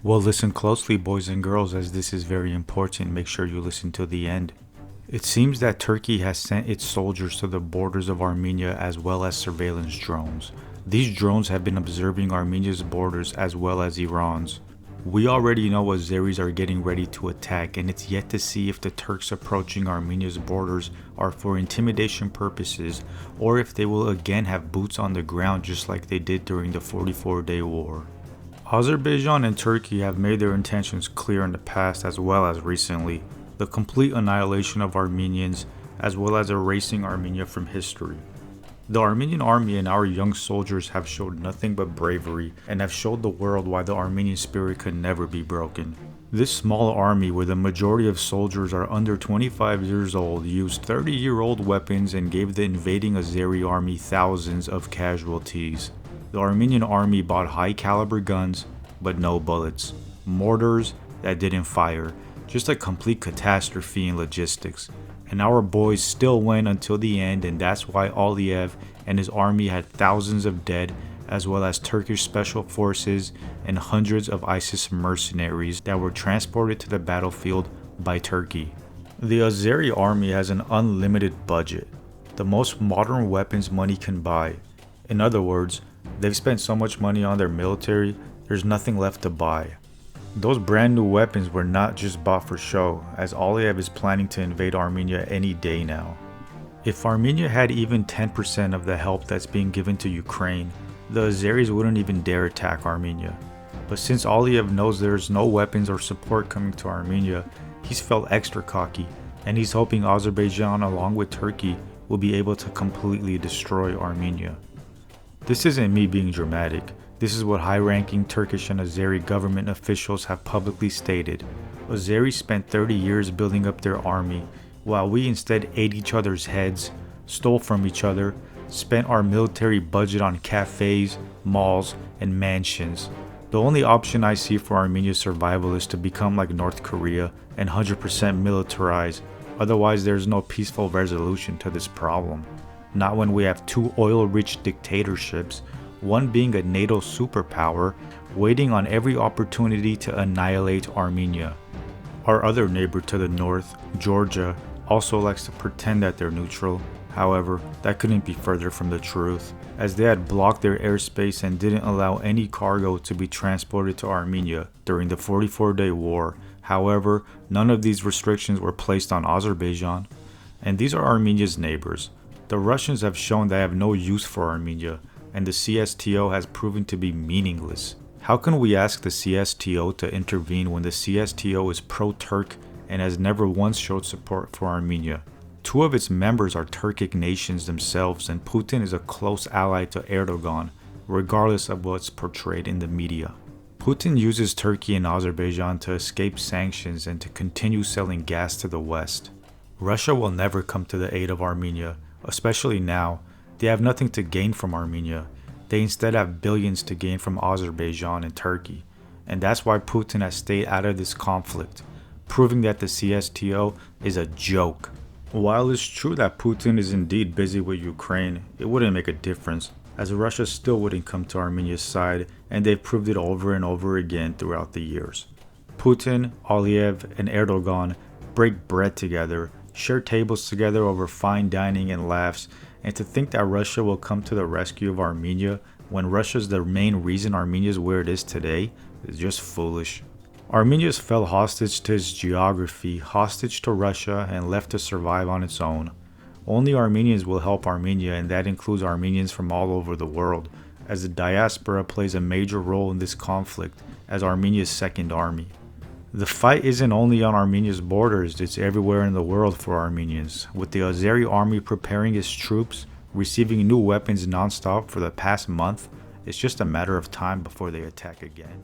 Well, listen closely, boys and girls, as this is very important. Make sure you listen to the end. It seems that Turkey has sent its soldiers to the borders of Armenia as well as surveillance drones. These drones have been observing Armenia's borders as well as Iran's. We already know Azeris are getting ready to attack, and it's yet to see if the Turks approaching Armenia's borders are for intimidation purposes or if they will again have boots on the ground just like they did during the 44-day war. Azerbaijan and Turkey have made their intentions clear in the past as well as recently, the complete annihilation of Armenians as well as erasing Armenia from history. The Armenian army and our young soldiers have showed nothing but bravery and have showed the world why the Armenian spirit could never be broken. This small army, where the majority of soldiers are under 25 years old, used 30-year-old weapons and gave the invading Azeri army thousands of casualties. The Armenian army bought high-caliber guns, but no bullets. Mortars that didn't fire. Just a complete catastrophe in logistics. And our boys still went until the end, and that's why Aliyev and his army had thousands of dead, as well as Turkish special forces and hundreds of ISIS mercenaries that were transported to the battlefield by Turkey. The Azeri army has an unlimited budget, the most modern weapons money can buy. In other words, they've spent so much money on their military, there's nothing left to buy. Those brand new weapons were not just bought for show, as Aliyev is planning to invade Armenia any day now. If Armenia had even 10% of the help that's being given to Ukraine, the Azeris wouldn't even dare attack Armenia. But since Aliyev knows there's no weapons or support coming to Armenia, he's felt extra cocky, and he's hoping Azerbaijan along with Turkey will be able to completely destroy Armenia. This isn't me being dramatic. This is what high-ranking Turkish and Azeri government officials have publicly stated. Azeris spent 30 years building up their army, while we instead ate each other's heads, stole from each other, spent our military budget on cafes, malls, and mansions. The only option I see for Armenia's survival is to become like North Korea and 100% militarize, otherwise there's no peaceful resolution to this problem. Not when we have two oil-rich dictatorships, one being a NATO superpower, waiting on every opportunity to annihilate Armenia. Our other neighbor to the north, Georgia, also likes to pretend that they're neutral. However, that couldn't be further from the truth, as they had blocked their airspace and didn't allow any cargo to be transported to Armenia during the 44-day war. However, none of these restrictions were placed on Azerbaijan, and these are Armenia's neighbors. The Russians have shown they have no use for Armenia, and the CSTO has proven to be meaningless. How can we ask the CSTO to intervene when the CSTO is pro-Turk and has never once showed support for Armenia? Two of its members are Turkic nations themselves, and Putin is a close ally to Erdogan, regardless of what's portrayed in the media. Putin uses Turkey and Azerbaijan to escape sanctions and to continue selling gas to the West. Russia will never come to the aid of Armenia, especially now. They have nothing to gain from Armenia. They instead have billions to gain from Azerbaijan and Turkey. And that's why Putin has stayed out of this conflict, proving that the CSTO is a joke. While it's true that Putin is indeed busy with Ukraine, it wouldn't make a difference, as Russia still wouldn't come to Armenia's side, and they've proved it over and over again throughout the years. Putin, Aliyev, and Erdogan break bread together, share tables together over fine dining and laughs, and to think that Russia will come to the rescue of Armenia when Russia's the main reason Armenia is where it is today is just foolish. Armenia fell hostage to its geography, hostage to Russia, and left to survive on its own. Only Armenians will help Armenia, and that includes Armenians from all over the world, as the diaspora plays a major role in this conflict as Armenia's second army. The fight isn't only on Armenia's borders, it's everywhere in the world for Armenians, with the Azeri army preparing its troops, receiving new weapons non-stop for the past month. It's just a matter of time before they attack again.